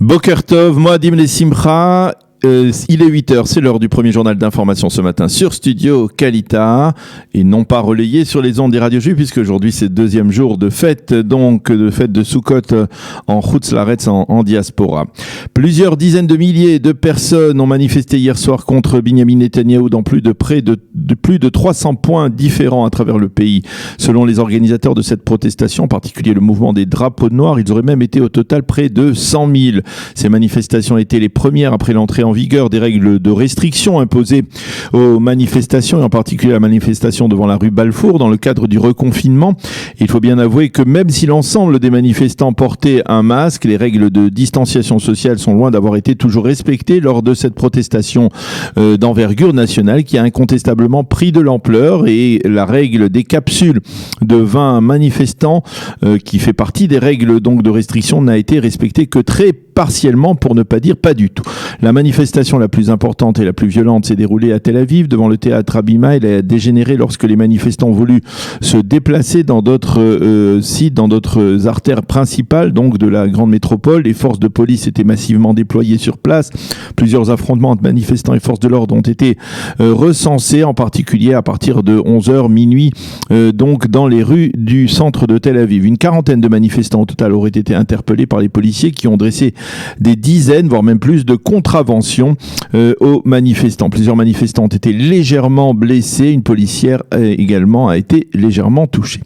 Boker Tov, Moadim les Simcha. Il est 8h, c'est l'heure du premier journal d'information ce matin sur Studio Kalita et non pas relayé sur les ondes des radios juives puisque aujourd'hui c'est le deuxième jour de fête, donc de fête de Sukkot en Chutz Laaretz en diaspora. Plusieurs dizaines de milliers de personnes ont manifesté hier soir contre Binyamin Netanyahou dans plus de 300 points différents à travers le pays. Selon les organisateurs de cette protestation, en particulier le mouvement des drapeaux noirs, ils auraient même été au total près de 100 000. Ces manifestations étaient les premières après l'entrée en vigueur des règles de restriction imposées aux manifestations et en particulier la manifestation devant la rue Balfour dans le cadre du reconfinement. Il faut bien avouer que même si l'ensemble des manifestants portaient un masque, les règles de distanciation sociale sont loin d'avoir été toujours respectées lors de cette protestation d'envergure nationale qui a incontestablement pris de l'ampleur et la règle des capsules de 20 manifestants qui fait partie des règles donc de restriction n'a été respectée que très partiellement pour ne pas dire pas du tout. La manifestation la plus importante et la plus violente s'est déroulée à Tel Aviv devant le théâtre Habima. Elle a dégénéré lorsque les manifestants ont voulu se déplacer dans d'autres sites, dans d'autres artères principales donc de la grande métropole. Les forces de police étaient massivement déployées sur place. Plusieurs affrontements entre manifestants et forces de l'ordre ont été recensés, en particulier à partir de 11h minuit donc dans les rues du centre de Tel Aviv. Une quarantaine de manifestants au total auraient été interpellés par les policiers qui ont dressé des dizaines, voire même plus de contraventions aux manifestants. Plusieurs manifestants ont été légèrement blessés. Une policière également a été légèrement touchée.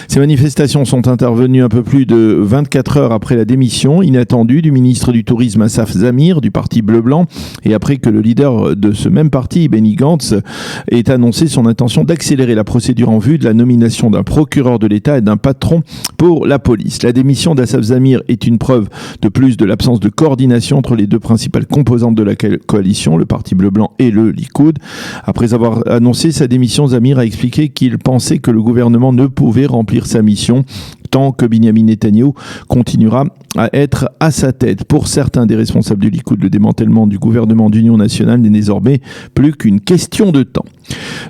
Ces manifestations sont intervenues un peu plus de 24 heures après la démission inattendue du ministre du Tourisme Assaf Zamir du parti Bleu-Blanc et après que le leader de ce même parti, Benny Gantz, ait annoncé son intention d'accélérer la procédure en vue de la nomination d'un procureur de l'État et d'un patron pour la police. La démission d'Assaf Zamir est une preuve de plus de l'absence de coordination entre les deux principales composantes de la coalition, le parti Bleu-Blanc et le Likoud. Après avoir annoncé sa démission, Zamir a expliqué qu'il pensait que le gouvernement ne pouvait remplir sa mission tant que Binyamin Netanyahou continuera à être à sa tête. Pour certains des responsables du Likoud, le démantèlement du gouvernement d'union nationale n'est désormais plus qu'une question de temps.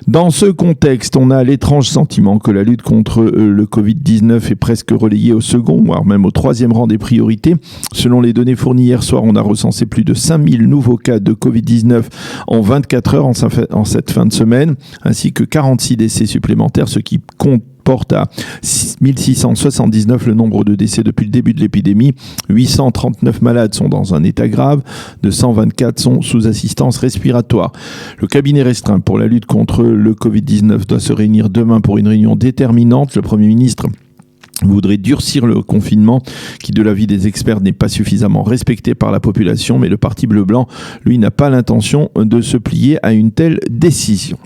Dans ce contexte, on a l'étrange sentiment que la lutte contre le Covid-19 est presque relayée au second, voire même au troisième rang des priorités. Selon les données fournies hier soir, on a recensé plus de 5000 nouveaux cas de Covid-19 en 24 heures en cette fin de semaine, ainsi que 46 décès supplémentaires, ce qui porte à 1679 le nombre de décès depuis le début de l'épidémie. 839 malades sont dans un état grave, 224 sont sous assistance respiratoire. Le cabinet restreint pour la lutte contre le Covid-19 doit se réunir demain pour une réunion déterminante. Le Premier ministre voudrait durcir le confinement qui, de l'avis des experts, n'est pas suffisamment respecté par la population, mais le parti Bleu-Blanc, lui, n'a pas l'intention de se plier à une telle décision.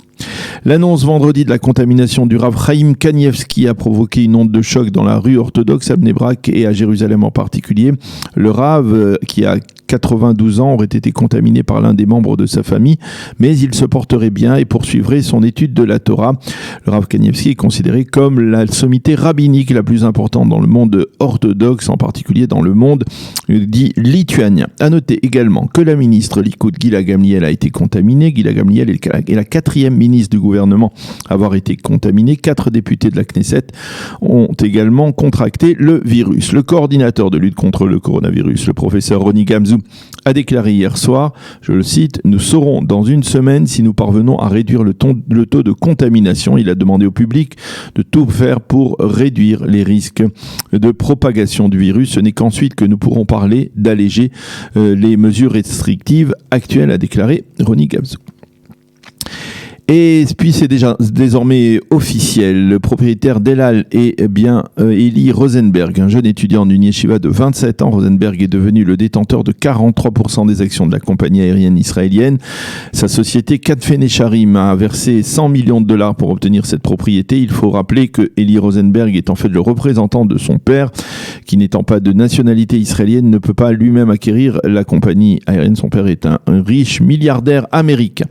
L'annonce vendredi de la contamination du Rav Chaim Kanievski a provoqué une onde de choc dans la rue orthodoxe à Bnei Brak et à Jérusalem en particulier. Le Rav, qui a 92 ans, aurait été contaminé par l'un des membres de sa famille, mais il se porterait bien et poursuivrait son étude de la Torah. Le Rav Kanievski est considéré comme la sommité rabbinique la plus importante dans le monde orthodoxe, en particulier dans le monde dit lituanien. À noter également que la ministre Likoud Gila Gamliel a été contaminée. Gila Gamliel est la quatrième ministre du gouvernement à avoir été contaminée. 4 députés de la Knesset ont également contracté le virus. Le coordinateur de lutte contre le coronavirus, le professeur Roni Gamzu, a déclaré hier soir, je le cite, « Nous saurons dans une semaine si nous parvenons à réduire le taux de contamination. » Il a demandé au public de tout faire pour réduire les risques de propagation du virus. Ce n'est qu'ensuite que nous pourrons parler d'alléger les mesures restrictives actuelles, a déclaré Roni Gamzu. Et puis c'est déjà désormais officiel, le propriétaire d'El Al est bien Eli Rosenberg, un jeune étudiant d'une yeshiva de 27 ans. Rosenberg est devenu le détenteur de 43% des actions de la compagnie aérienne israélienne. Sa société Katfe Necharim a versé 100 millions de dollars pour obtenir cette propriété. Il faut rappeler que Eli Rosenberg est en fait le représentant de son père, qui n'étant pas de nationalité israélienne ne peut pas lui-même acquérir la compagnie aérienne. Son père est un riche milliardaire américain.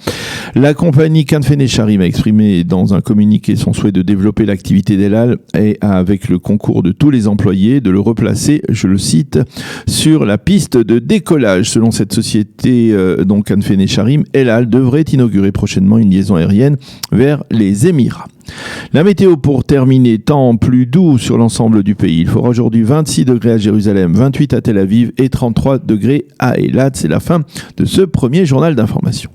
La compagnie Katfe Khanfé Necharim a exprimé dans un communiqué son souhait de développer l'activité d'El Al et avec le concours de tous les employés de le replacer, je le cite, sur la piste de décollage. Selon cette société, donc Khanfé Necharim, El Al devrait inaugurer prochainement une liaison aérienne vers les Émirats. La météo pour terminer, temps plus doux sur l'ensemble du pays. Il fera aujourd'hui 26 degrés à Jérusalem, 28 à Tel Aviv et 33 degrés à Eilat. C'est la fin de ce premier journal d'information.